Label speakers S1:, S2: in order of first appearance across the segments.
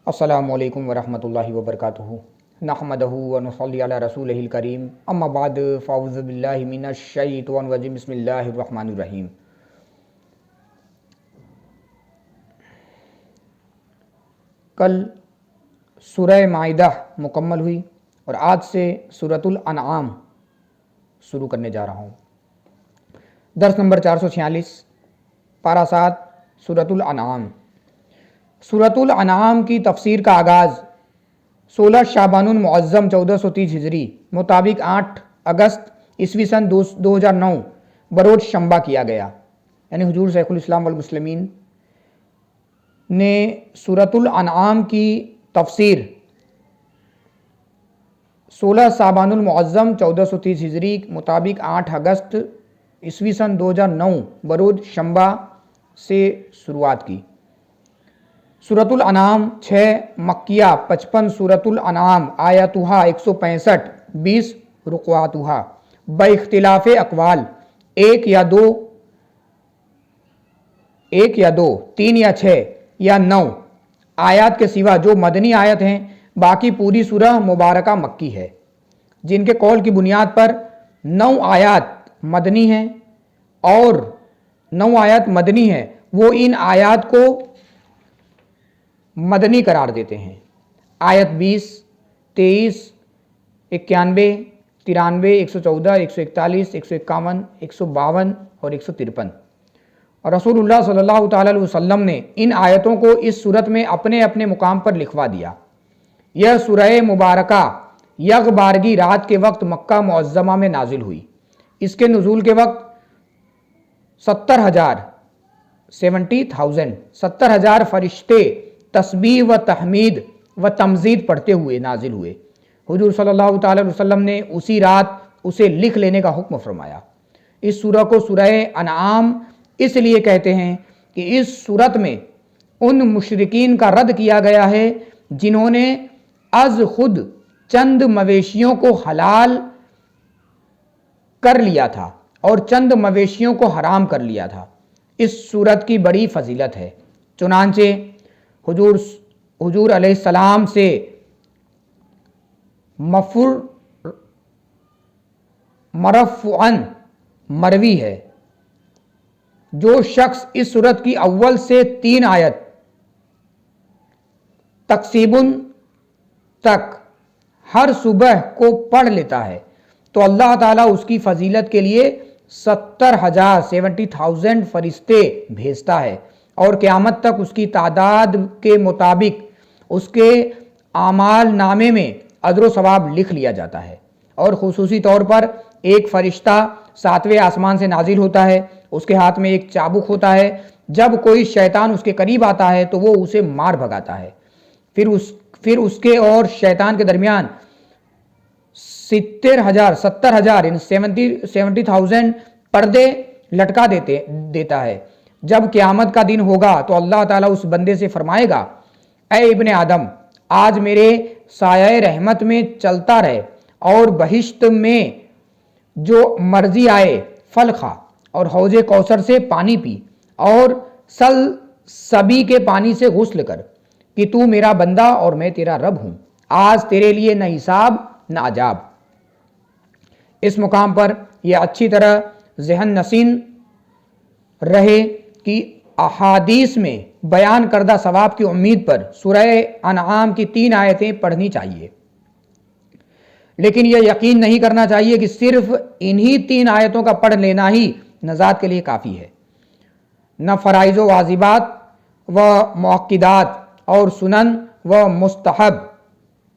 S1: السلام علیکم ورحمۃ اللہ وبرکاتہ نحمدہ ونصلی علی رسولہ الکریم اما بعد فاعوذ باللہ من الشیطان الرجیم بسم اللہ الرحمن الرحیم۔ کل سورہ مائدہ مکمل ہوئی اور آج سے سورۃ الانعام شروع کرنے جا رہا ہوں۔ درس نمبر 446، پارہ 7، سورۃ الانعام۔ سورۃ الانعام کی تفسیر کا آغاز 16 شعبان المعظم 1430 ہجری مطابق 8 اگست عیسوی سن 2009 بروز شنبہ کیا گیا، یعنی حضور شیخ الاسلام والمسلمین نے سورۃ الانعام کی تفسیر 16 شعبان المعظم 1430 ہجری مطابق 8 اگست عیسوی سن 2009 بروز شنبہ سے شروعات کی۔ سورۃ الانعام 6 مکیہ 55 سورۃ الانعام آیاتہا 165 20 رکوعاتہا باختلاف اقوال 1 یا 2 3 یا 6 یا 9 آیات کے سوا جو مدنی آیت ہیں، باقی پوری سورہ مبارکہ مکی ہے۔ جن کے قول کی بنیاد پر 9 آیات مدنی ہیں اور 9 آیات مدنی ہیں، وہ ان آیات کو مدنی قرار دیتے ہیں۔ آیت 20، 23، 91، 93، 114، 141، 151، 152 اور 153۔ اور رسول اللہ صلی اللہ تعالی علیہ وسلم نے ان آیتوں کو اس صورت میں اپنے اپنے مقام پر لکھوا دیا۔ یہ سورہ مبارکہ یک بارگی رات کے وقت مکہ معظمہ میں نازل ہوئی۔ اس کے نزول کے وقت 70,000 فرشتے تسبیح و تحمید و تمجید پڑھتے ہوئے نازل ہوئے۔ حضور صلی اللہ تعالی علیہ وسلم نے اسی رات اسے لکھ لینے کا حکم فرمایا۔ اس سورہ کو سورہ انعام اس لیے کہتے ہیں کہ اس سورت میں ان مشرکین کا رد کیا گیا ہے جنہوں نے از خود چند مویشیوں کو حلال کر لیا تھا اور چند مویشیوں کو حرام کر لیا تھا۔ اس سورت کی بڑی فضیلت ہے، چنانچہ حضور علیہ السلام سے مرفوعاً مروی ہے، جو شخص اس سورت کی اول سے 3 آیت تقسیباً تک ہر صبح کو پڑھ لیتا ہے تو اللہ تعالیٰ اس کی فضیلت کے لیے 70,000 فرشتے بھیجتا ہے اور قیامت تک اس کی تعداد کے مطابق اس کے اعمال نامے میں اجر و ثواب لکھ لیا جاتا ہے۔ اور خصوصی طور پر ایک فرشتہ 7ویں آسمان سے نازل ہوتا ہے، اس کے ہاتھ میں ایک چابک ہوتا ہے۔ جب کوئی شیطان اس کے قریب آتا ہے تو وہ اسے مار بھگاتا ہے، پھر اس کے اور شیطان کے درمیان 70,000 پردے لٹکا دیتا ہے۔ جب قیامت کا دن ہوگا تو اللہ تعالیٰ اس بندے سے فرمائے گا، اے ابن آدم، آج میرے سایہ رحمت میں چلتا رہے اور بہشت میں جو مرضی آئے پھل کھا اور حوض کوثر سے پانی پی اور سلسبی کے پانی سے غسل کر کہ تو میرا بندہ اور میں تیرا رب ہوں۔ آج تیرے لیے نہ حساب نہ عذاب۔ اس مقام پر یہ اچھی طرح ذہن نشین رہے کہ احادیث میں بیان کردہ ثواب کی امید پر سورہ انعام کی 3 آیتیں پڑھنی چاہیے، لیکن یہ یقین نہیں کرنا چاہیے کہ صرف انہی 3 آیتوں کا پڑھ لینا ہی نجات کے لیے کافی ہے۔ نہ فرائض و واجبات و مؤکدات اور سنن و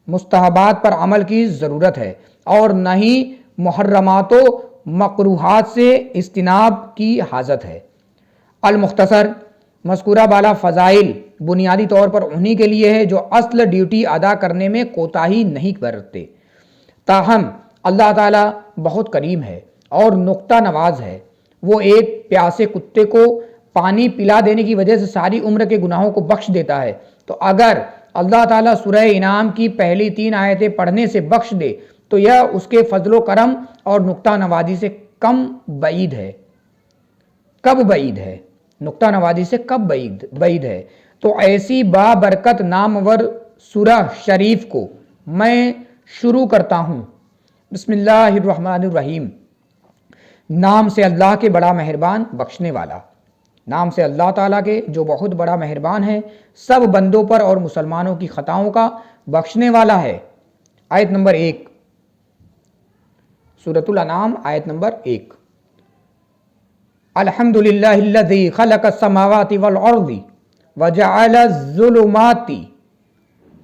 S1: مستحبات پر عمل کی ضرورت ہے، اور نہ ہی محرمات و مکروہات سے اجتناب کی حاجت ہے۔ المختصر، مذکورہ بالا فضائل بنیادی طور پر انہی کے لیے ہے جو اصل ڈیوٹی ادا کرنے میں کوتاہی نہیں برتتے۔ تاہم اللہ تعالیٰ بہت کریم ہے اور نکتہ نواز ہے۔ وہ ایک پیاسے کتے کو پانی پلا دینے کی وجہ سے ساری عمر کے گناہوں کو بخش دیتا ہے، تو اگر اللہ تعالیٰ سورہ انعام کی پہلی 3 آیتیں پڑھنے سے بخش دے تو یہ اس کے فضل و کرم اور نکتہ نوازی سے کم بعید ہے۔ کب بعید ہے؟ نکتہ نوازی سے کب بعید ہے؟ تو ایسی بابرکت نامور سورہ شریف کو میں شروع کرتا ہوں۔ بسم اللہ الرحمن الرحیم، نام سے اللہ کے بڑا مہربان بخشنے والا، نام سے اللہ تعالیٰ کے جو بہت بڑا مہربان ہے، سب بندوں پر اور مسلمانوں کی خطاؤں کا بخشنے والا ہے۔ آیت نمبر 1، سورۃ الانعام، آیت نمبر 1۔ الحمدللہ الذی خلق السماوات والارض وجعل الظلمات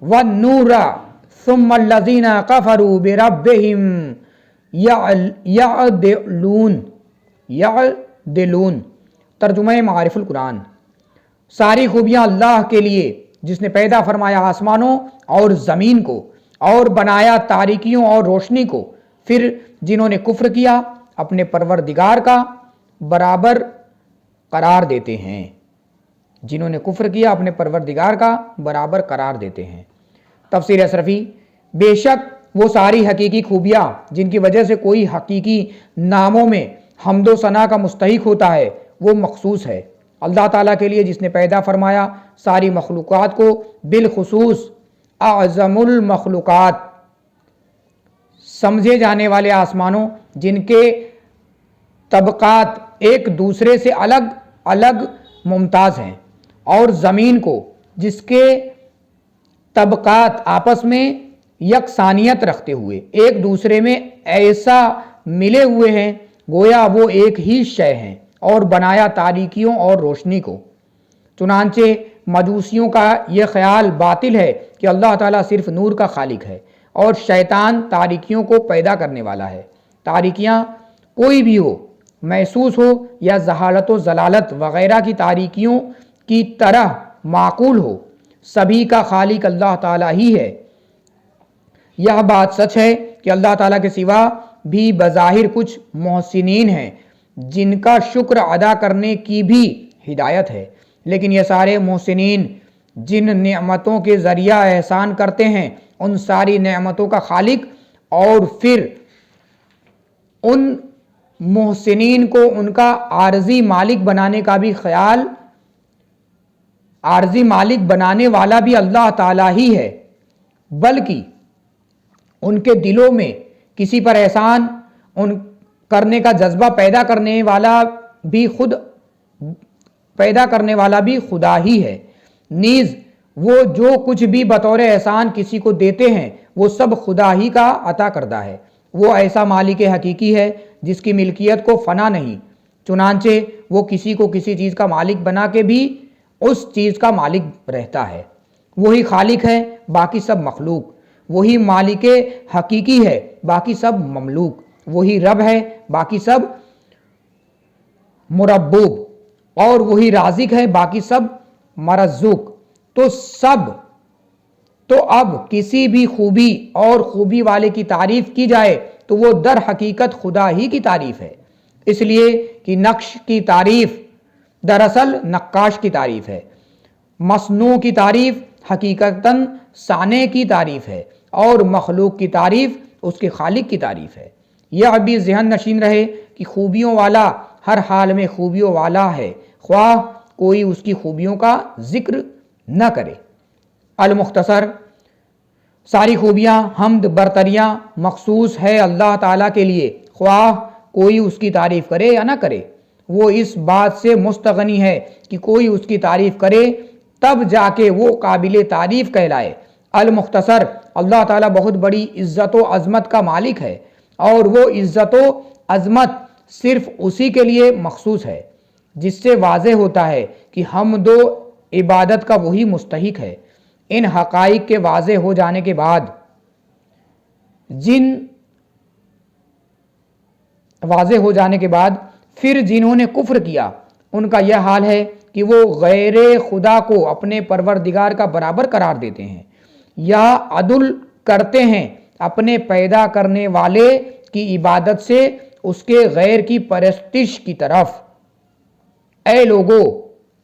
S1: والنور ثم الذین کفروا بربہم یعدلون۔ ترجمہ معارف القرآن۔ ساری خوبیاں اللہ کے لیے جس نے پیدا فرمایا آسمانوں اور زمین کو اور بنایا تاریکیوں اور روشنی کو، پھر جنہوں نے کفر کیا اپنے پروردگار کا برابر قرار دیتے ہیں، جنہوں نے کفر کیا اپنے پروردگار کا برابر قرار دیتے ہیں۔ تفسیر اشرفی۔ بے شک وہ ساری حقیقی خوبیاں جن کی وجہ سے کوئی حقیقی ناموں میں حمد و ثنا کا مستحق ہوتا ہے وہ مخصوص ہے اللہ تعالیٰ کے لیے جس نے پیدا فرمایا ساری مخلوقات کو، بالخصوص اعظم المخلوقات، سمجھے جانے والے آسمانوں جن کے طبقات ایک دوسرے سے الگ الگ ممتاز ہیں، اور زمین کو جس کے طبقات آپس میں یکسانیت رکھتے ہوئے ایک دوسرے میں ایسا ملے ہوئے ہیں گویا وہ ایک ہی شے ہیں، اور بنایا تاریکیوں اور روشنی کو۔ چنانچہ مجوسیوں کا یہ خیال باطل ہے کہ اللہ تعالیٰ صرف نور کا خالق ہے اور شیطان تاریکیوں کو پیدا کرنے والا ہے۔ تاریکیاں کوئی بھی ہو، محسوس ہو یا جہالت و ضلالت وغیرہ کی تاریکیوں کی طرح معقول ہو، سبھی کا خالق اللہ تعالیٰ ہی ہے۔ یہ بات سچ ہے کہ اللہ تعالیٰ کے سوا بھی بظاہر کچھ محسنین ہیں جن کا شکر ادا کرنے کی بھی ہدایت ہے، لیکن یہ سارے محسنین جن نعمتوں کے ذریعہ احسان کرتے ہیں ان ساری نعمتوں کا خالق اور پھر ان محسنین کو ان کا عارضی مالک بنانے کا بھی خیال، عارضی مالک بنانے والا بھی اللہ تعالیٰ ہی ہے، بلکہ ان کے دلوں میں کسی پر احسان کرنے کا جذبہ پیدا کرنے والا بھی خدا ہی ہے۔ نیز وہ جو کچھ بھی بطور احسان کسی کو دیتے ہیں وہ سب خدا ہی کا عطا کردہ ہے۔ وہ ایسا مالک حقیقی ہے جس کی ملکیت کو فنا نہیں، چنانچہ وہ کسی کو کسی چیز کا مالک بنا کے بھی اس چیز کا مالک رہتا ہے۔ وہی خالق ہے، باقی سب مخلوق، وہی مالک حقیقی ہے، باقی سب مملوک، وہی رب ہے، باقی سب مربوب، اور وہی رازق ہے، باقی سب مرزوق۔ تو اب کسی بھی خوبی اور خوبی والے کی تعریف کی جائے تو وہ در حقیقت خدا ہی کی تعریف ہے، اس لیے کہ نقش کی تعریف دراصل نقاش کی تعریف ہے، مصنوع کی تعریف حقیقتاً صانع کی تعریف ہے، اور مخلوق کی تعریف اس کے خالق کی تعریف ہے۔ یہ بھی ذہن نشین رہے کہ خوبیوں والا ہر حال میں خوبیوں والا ہے، خواہ کوئی اس کی خوبیوں کا ذکر نہ کرے۔ المختصر، ساری خوبیاں، حمد، برتریاں مخصوص ہے اللہ تعالیٰ کے لیے، خواہ کوئی اس کی تعریف کرے یا نہ کرے۔ وہ اس بات سے مستغنی ہے کہ کوئی اس کی تعریف کرے تب جا کے وہ قابل تعریف کہلائے۔ المختصر، اللہ تعالیٰ بہت بڑی عزت و عظمت کا مالک ہے، اور وہ عزت و عظمت صرف اسی کے لیے مخصوص ہے، جس سے واضح ہوتا ہے کہ حمد و عبادت کا وہی مستحق ہے۔ ان حقائق کے واضح ہو جانے کے بعد پھر جنہوں نے کفر کیا ان کا یہ حال ہے کہ وہ غیر خدا کو اپنے پروردگار کا برابر قرار دیتے ہیں یا عدل کرتے ہیں اپنے پیدا کرنے والے کی عبادت سے اس کے غیر کی پرستش کی طرف۔ اے لوگو،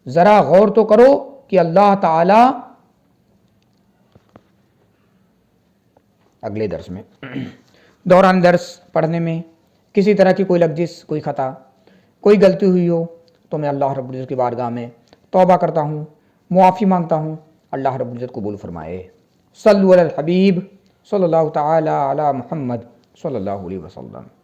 S1: ذرا غور تو کرو کہ اللہ تعالی اگلے درس میں دوران درس پڑھنے میں کسی طرح کی کوئی لغزش، کوئی خطا، کوئی غلطی ہوئی ہو تو میں اللہ رب العزت کی بارگاہ میں توبہ کرتا ہوں، معافی مانگتا ہوں، اللہ رب العزت قبول فرمائے۔ صلو علی الحبیب صلی اللہ تعالی علی محمد صلی اللہ علیہ وسلم.